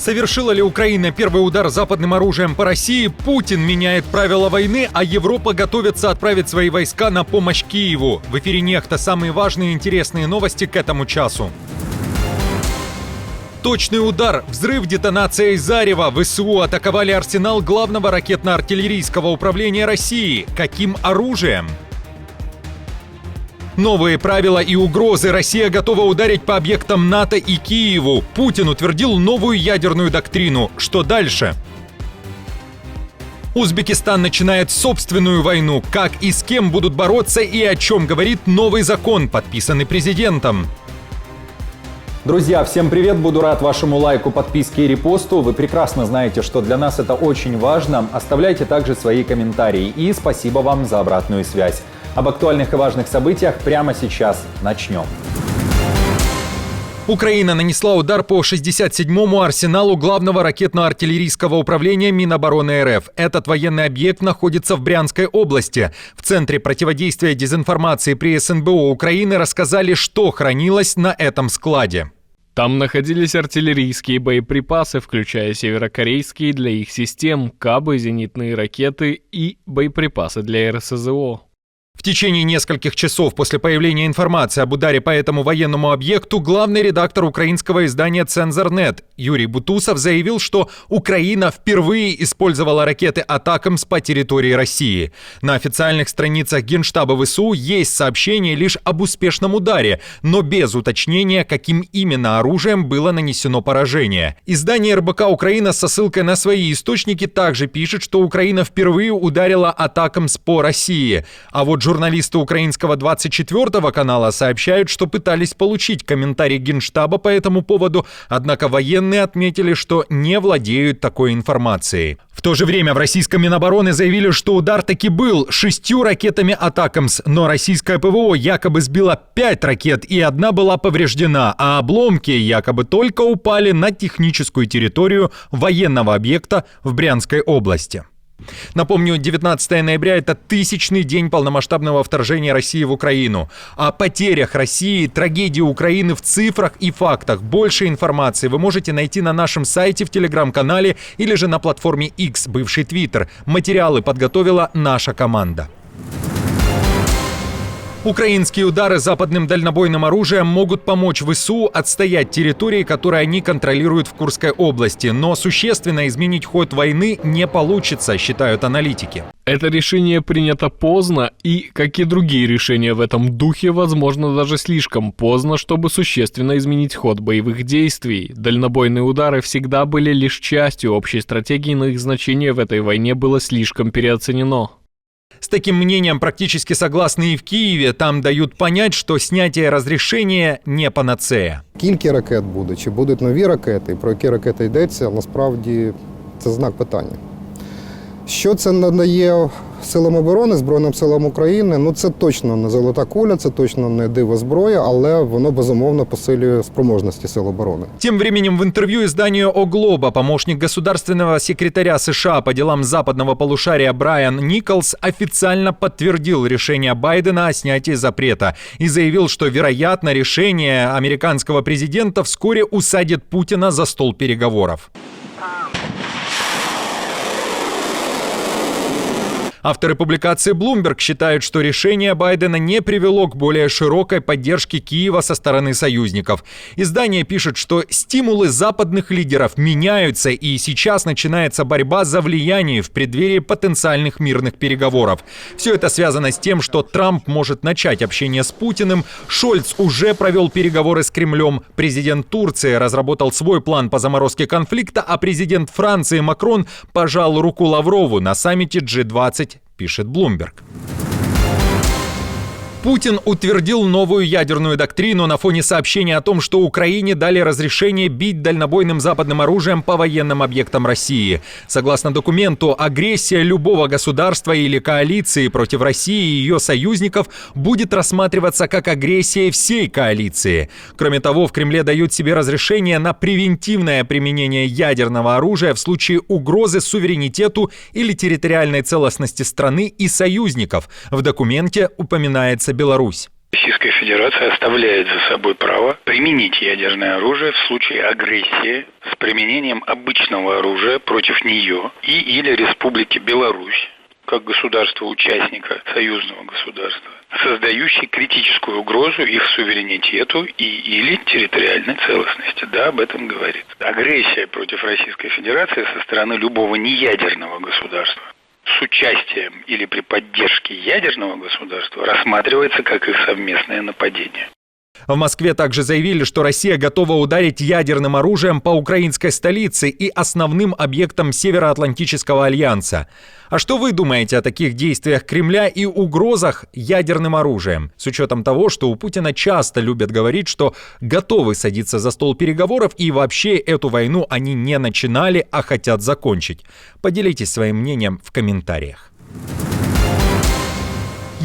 Совершила ли Украина первый удар западным оружием по России? Путин меняет правила войны, а Европа готовится отправить свои войска на помощь Киеву. В эфире «Нехта» самые важные и интересные новости к этому часу. Точный удар, взрыв, детонация из Зарева. ВСУ атаковали арсенал главного ракетно-артиллерийского управления России. Каким оружием? Новые правила и угрозы. Россия готова ударить по объектам НАТО и Киеву. Путин утвердил новую ядерную доктрину. Что дальше? Узбекистан начинает собственную войну. Как и с кем будут бороться и о чем говорит новый закон, подписанный президентом. Друзья, всем привет! Буду рад вашему лайку, подписке и репосту. Вы прекрасно знаете, что для нас это очень важно. Оставляйте также свои комментарии. И спасибо вам за обратную связь. Об актуальных и важных событиях прямо сейчас. Начнем. Украина нанесла удар по 67-му арсеналу главного ракетно-артиллерийского управления Минобороны РФ. Этот военный объект находится в Брянской области. В Центре противодействия дезинформации при СНБО Украины рассказали, что хранилось на этом складе. Там находились артиллерийские боеприпасы, включая северокорейские для их систем, кабы, зенитные ракеты и боеприпасы для РСЗО. В течение нескольких часов после появления информации об ударе по этому военному объекту главный редактор украинского издания «Цензор.нет» Юрий Бутусов заявил, что Украина впервые использовала ракеты «Атакамс» по территории России. На официальных страницах Генштаба ВСУ есть сообщение лишь об успешном ударе, но без уточнения, каким именно оружием было нанесено поражение. Издание РБК «Украина» со ссылкой на свои источники также пишет, что Украина впервые ударила «Атакамс» по России. А вот журналисты украинского 24-го канала сообщают, что пытались получить комментарий Генштаба по этому поводу, однако военные отметили, что не владеют такой информацией. В то же время в российском Минобороны заявили, что удар таки был 6 ракетами «Атакамс», но российское ПВО якобы сбило 5 ракет и одна была повреждена, а обломки якобы только упали на техническую территорию военного объекта в Брянской области. Напомню, 19 ноября – это 1000-й день полномасштабного вторжения России в Украину. О потерях России, трагедии Украины в цифрах и фактах. Больше информации вы можете найти на нашем сайте, в телеграм-канале или же на платформе X, бывший Twitter. Материалы подготовила наша команда. Украинские удары западным дальнобойным оружием могут помочь ВСУ отстоять территории, которые они контролируют в Курской области. Но существенно изменить ход войны не получится, считают аналитики. Это решение принято поздно и, как и другие решения в этом духе, возможно, даже слишком поздно, чтобы существенно изменить ход боевых действий. Дальнобойные удары всегда были лишь частью общей стратегии, но их значение в этой войне было слишком переоценено. С таким мнением практически согласны и в Киеве. Там дают понять, что снятие разрешения не панацея. Скільки ракет буде, чи будуть нові ракети, про які ракети йдеться, насправді це знак питання. Що це надає силам оборони, Збройним силам України? Ну це точно не золота куля, це точно не диво зброя, але воно безумовно посилює спроможності сил обороны. Тем временем в интервью изданию «О Глоба» помощник государственного секретаря США по делам западного полушария Брайан Николс официально подтвердил решение Байдена о снятии запрета и заявил, что, вероятно, решение американского президента вскоре усадит Путина за стол переговоров. Авторы публикации Bloomberg считают, что решение Байдена не привело к более широкой поддержке Киева со стороны союзников. Издание пишет, что стимулы западных лидеров меняются, и сейчас начинается борьба за влияние в преддверии потенциальных мирных переговоров. Все это связано с тем, что Трамп может начать общение с Путиным, Шольц уже провел переговоры с Кремлем, президент Турции разработал свой план по заморозке конфликта, а президент Франции Макрон пожал руку Лаврову на саммите G20, пишет Bloomberg. Путин утвердил новую ядерную доктрину на фоне сообщения о том, что Украине дали разрешение бить дальнобойным западным оружием по военным объектам России. Согласно документу, агрессия любого государства или коалиции против России и ее союзников будет рассматриваться как агрессия всей коалиции. Кроме того, в Кремле дают себе разрешение на превентивное применение ядерного оружия в случае угрозы суверенитету или территориальной целостности страны и союзников. В документе упоминается Беларусь. Российская Федерация оставляет за собой право применить ядерное оружие в случае агрессии с применением обычного оружия против нее или Республики Беларусь, как государства-участника союзного государства, создающий критическую угрозу их суверенитету или территориальной целостности. Да, об этом говорит. Агрессия против Российской Федерации со стороны любого неядерного государства с участием или при поддержке ядерного государства рассматривается как их совместное нападение. В Москве также заявили, что Россия готова ударить ядерным оружием по украинской столице и основным объектам Североатлантического альянса. А что вы думаете о таких действиях Кремля и угрозах ядерным оружием? С учетом того, что у Путина часто любят говорить, что готовы садиться за стол переговоров и вообще эту войну они не начинали, а хотят закончить. Поделитесь своим мнением в комментариях.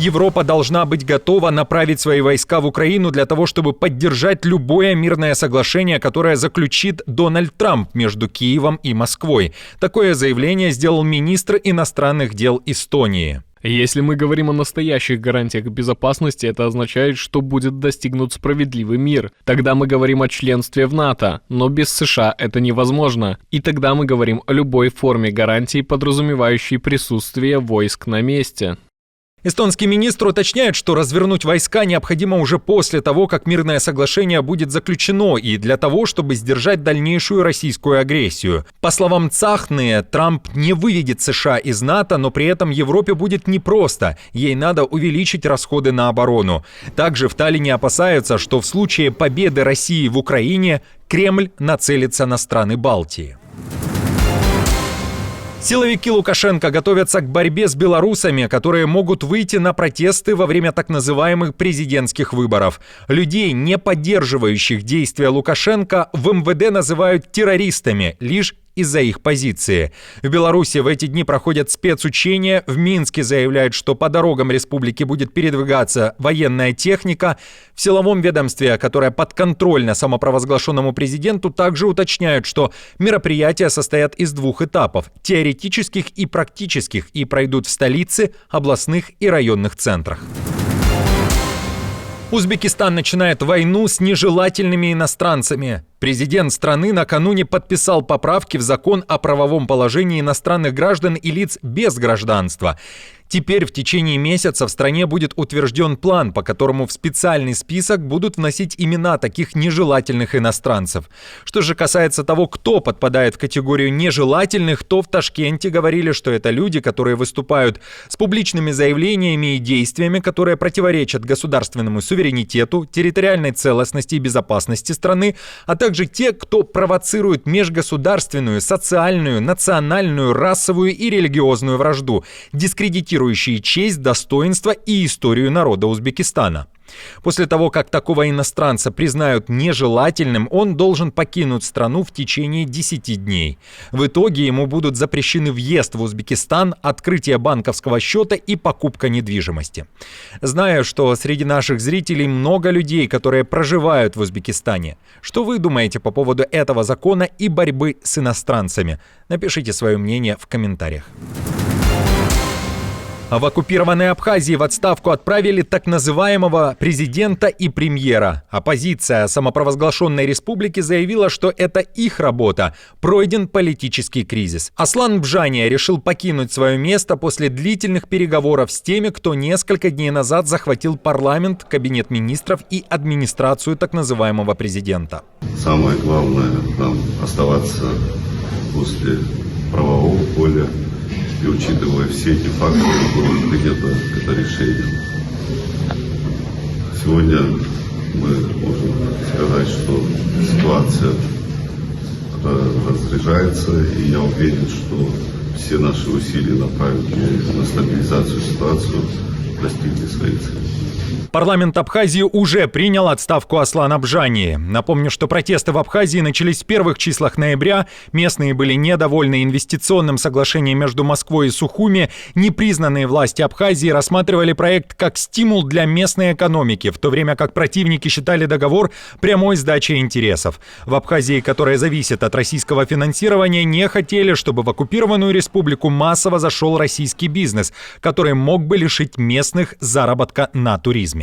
Европа должна быть готова направить свои войска в Украину для того, чтобы поддержать любое мирное соглашение, которое заключит Дональд Трамп между Киевом и Москвой. Такое заявление сделал министр иностранных дел Эстонии. Если мы говорим о настоящих гарантиях безопасности, это означает, что будет достигнут справедливый мир. Тогда мы говорим о членстве в НАТО, но без США это невозможно. И тогда мы говорим о любой форме гарантий, подразумевающей присутствие войск на месте. Эстонский министр уточняет, что развернуть войска необходимо уже после того, как мирное соглашение будет заключено, и для того, чтобы сдержать дальнейшую российскую агрессию. По словам Цахны, Трамп не выведет США из НАТО, но при этом Европе будет непросто. Ей надо увеличить расходы на оборону. Также в Таллине опасаются, что в случае победы России в Украине Кремль нацелится на страны Балтии. Силовики Лукашенко готовятся к борьбе с белорусами, которые могут выйти на протесты во время так называемых президентских выборов. Людей, не поддерживающих действия Лукашенко, в МВД называют террористами лишь из-за их позиции. В Беларуси в эти дни проходят спецучения. В Минске заявляют, что по дорогам республики будет передвигаться военная техника. В силовом ведомстве, которое подконтрольно самопровозглашенному президенту, также уточняют, что мероприятия состоят из двух этапов – теоретических и практических, и пройдут в столице, областных и районных центрах. Узбекистан начинает войну с нежелательными иностранцами. Президент страны накануне подписал поправки в закон о правовом положении иностранных граждан и лиц без гражданства. Теперь в течение месяца в стране будет утвержден план, по которому в специальный список будут вносить имена таких нежелательных иностранцев. Что же касается того, кто подпадает в категорию нежелательных, то в Ташкенте говорили, что это люди, которые выступают с публичными заявлениями и действиями, которые противоречат государственному суверенитету, территориальной целостности и безопасности страны, а также те, кто провоцирует межгосударственную, социальную, национальную, расовую и религиозную вражду, дискредитирующие честь, достоинство и историю народа Узбекистана. После того, как такого иностранца признают нежелательным, он должен покинуть страну в течение 10 дней. В итоге ему будут запрещены въезд в Узбекистан, открытие банковского счета и покупка недвижимости. Знаю, что среди наших зрителей много людей, которые проживают в Узбекистане. Что вы думаете по поводу этого закона и борьбы с иностранцами? Напишите свое мнение в комментариях. А в оккупированной Абхазии в отставку отправили так называемого президента и премьера. Оппозиция самопровозглашенной республики заявила, что это их работа. Пройден политический кризис. Аслан Бжания решил покинуть свое место после длительных переговоров с теми, кто несколько дней назад захватил парламент, кабинет министров и администрацию так называемого президента. Самое главное нам оставаться после правового поля, и учитывая все эти факторы, было принято это решение. Сегодня мы можем сказать, что ситуация разряжается, и я уверен, что все наши усилия, направленные на стабилизацию ситуации, достигли своей цели. Парламент Абхазии уже принял отставку Аслана Бжании. Напомню, что протесты в Абхазии начались в первых числах ноября. Местные были недовольны инвестиционным соглашением между Москвой и Сухуми. Непризнанные власти Абхазии рассматривали проект как стимул для местной экономики, в то время как противники считали договор прямой сдачей интересов. В Абхазии, которая зависит от российского финансирования, не хотели, чтобы в оккупированную республику массово зашел российский бизнес, который мог бы лишить местных заработка на туризме.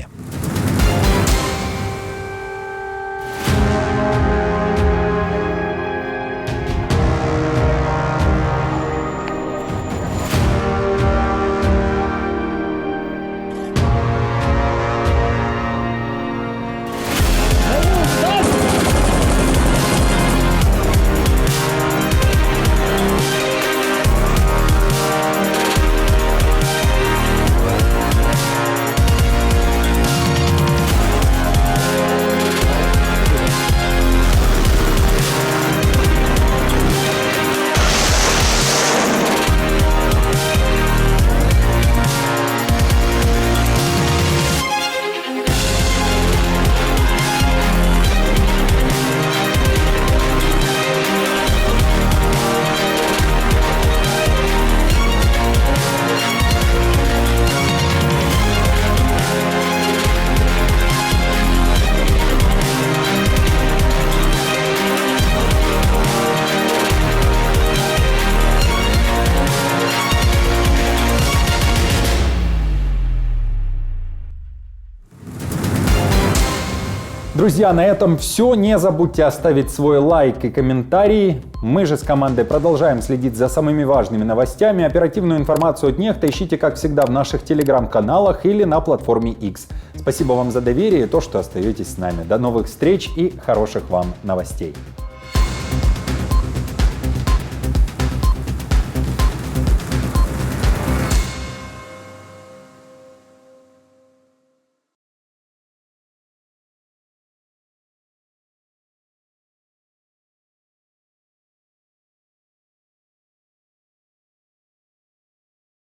Друзья, на этом все. Не забудьте оставить свой лайк и комментарий. Мы же с командой продолжаем следить за самыми важными новостями. Оперативную информацию от Нехта ищите, как всегда, в наших телеграм-каналах или на платформе X. Спасибо вам за доверие и то, что остаетесь с нами. До новых встреч и хороших вам новостей.